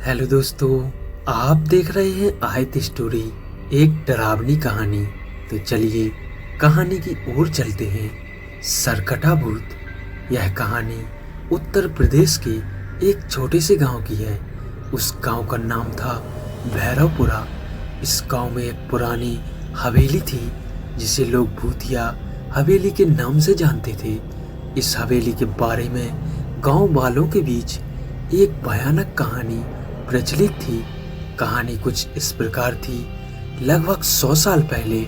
Hello दोस्तों, आप देख रहे हैं आयत स्टोरी, एक डरावनी कहानी। तो चलिए कहानी की ओर चलते हैं। सरकटा भूत। यह कहानी उत्तर प्रदेश के एक छोटे से गांव की है। उस गांव का नाम था भैरवपुरा। इस गांव में एक पुरानी हवेली थी जिसे लोग भूतिया हवेली के नाम से जानते थे। इस हवेली के बारे में गांव वालों के बीच एक भयानक कहानी प्रचलित थी। कहानी कुछ इस प्रकार थी। लगभग 100 साल पहले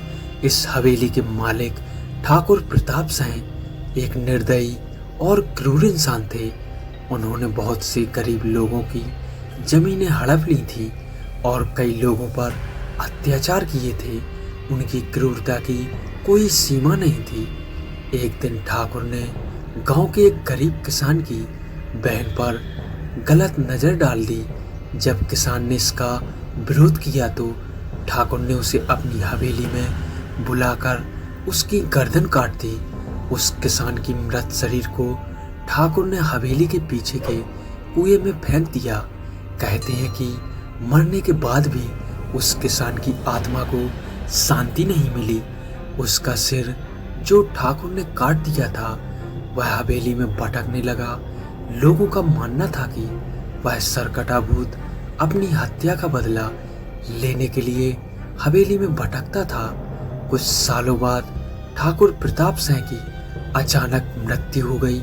इस हवेली के मालिक ठाकुर प्रताप सिंह एक निर्दयी और क्रूर इंसान थे। उन्होंने बहुत से गरीब लोगों की जमीनें हड़प ली थी और कई लोगों पर अत्याचार किए थे। उनकी क्रूरता की कोई सीमा नहीं थी। एक दिन ठाकुर ने गांव के एक गरीब किसान की बहन पर गलत नजर डाल दी। जब किसान ने इसका विरोध किया तो ठाकुर ने उसे अपनी हवेली में बुलाकर उसकी गर्दन काट दी। उस किसान की मृत शरीर को ठाकुर ने हवेली के पीछे के कुएं में फेंक दिया। कहते हैं कि मरने के बाद भी उस किसान की आत्मा को शांति नहीं मिली। उसका सिर जो ठाकुर ने काट दिया था वह हवेली में भटकने लगा। लोगों का मानना था कि वह सरकटा भूत अपनी हत्या का बदला लेने के लिए हवेली में भटकता था। कुछ सालों बाद ठाकुर प्रताप सिंह की अचानक मृत्यु हो गई।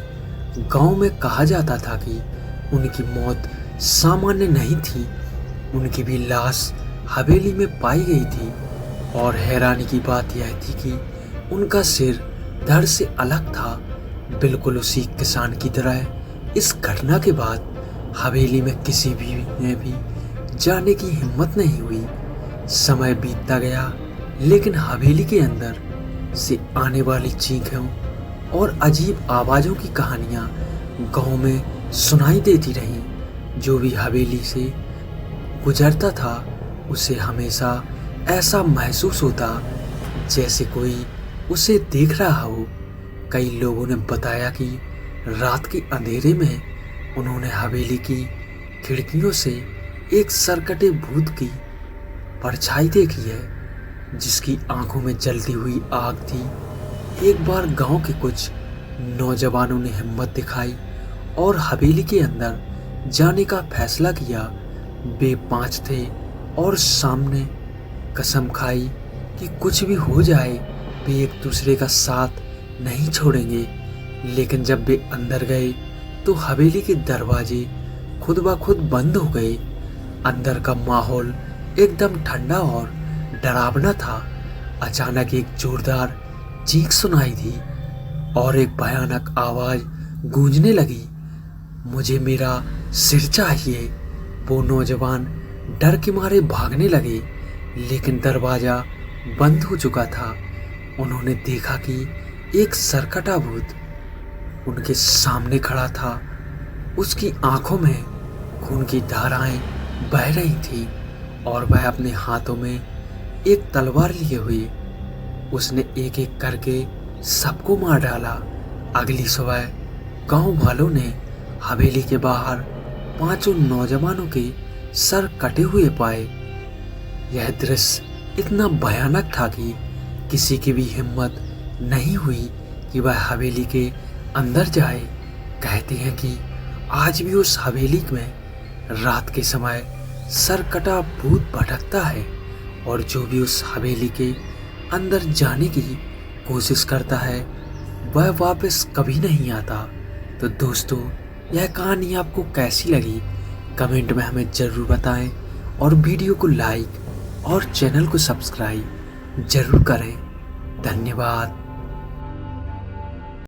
गांव में कहा जाता था कि उनकी मौत सामान्य नहीं थी। उनकी भी लाश हवेली में पाई गई थी और हैरानी की बात यह थी कि उनका सिर धड़ से अलग था, बिल्कुल उसी किसान की तरह। इस घटना के बाद हवेली में किसी भी ने भी जाने की हिम्मत नहीं हुई। समय बीतता गया, लेकिन हवेली के अंदर से आने वाली चीखों और अजीब आवाज़ों की कहानियाँ गांव में सुनाई देती रहीं। जो भी हवेली से गुजरता था उसे हमेशा ऐसा महसूस होता जैसे कोई उसे देख रहा हो। कई लोगों ने बताया कि रात के अंधेरे में उन्होंने हवेली की खिड़कियों से एक सरकटे भूत की परछाई देखी है जिसकी आंखों में जलती हुई आग थी। एक बार गांव के कुछ नौजवानों ने हिम्मत दिखाई और हवेली के अंदर जाने का फैसला किया। वे 5 थे और सामने कसम खाई कि कुछ भी हो जाए वे एक दूसरे का साथ नहीं छोड़ेंगे। लेकिन जब वे अंदर गए तो हवेली के दरवाजे खुद ब खुद बंद हो गए। अंदर का माहौल एकदम ठंडा और डरावना था। अचानक एक जोरदार चीख सुनाई दी और एक भयानक आवाज गूंजने लगी, मुझे मेरा सिर चाहिए। वो नौजवान डर के मारे भागने लगे, लेकिन दरवाजा बंद हो चुका था। उन्होंने देखा कि एक सरकटा भूत उनके सामने खड़ा था। उसकी आंखों में खून की धाराएं बह रही थी और वह अपने हाथों में एक तलवार लिए हुए उसने एक एक करके सबको मार डाला। अगली सुबह गांव वालों ने हवेली के बाहर 5 नौजवानों के सर कटे हुए पाए। यह दृश्य इतना भयानक था कि किसी की भी हिम्मत नहीं हुई कि वह हवेली के अंदर जाए। कहते हैं कि आज भी उस हवेली में रात के समय सरकटा भूत भटकता है और जो भी उस हवेली के अंदर जाने की कोशिश करता है वह वापस कभी नहीं आता। तो दोस्तों, यह कहानी आपको कैसी लगी कमेंट में हमें ज़रूर बताएं और वीडियो को लाइक और चैनल को सब्सक्राइब ज़रूर करें। धन्यवाद।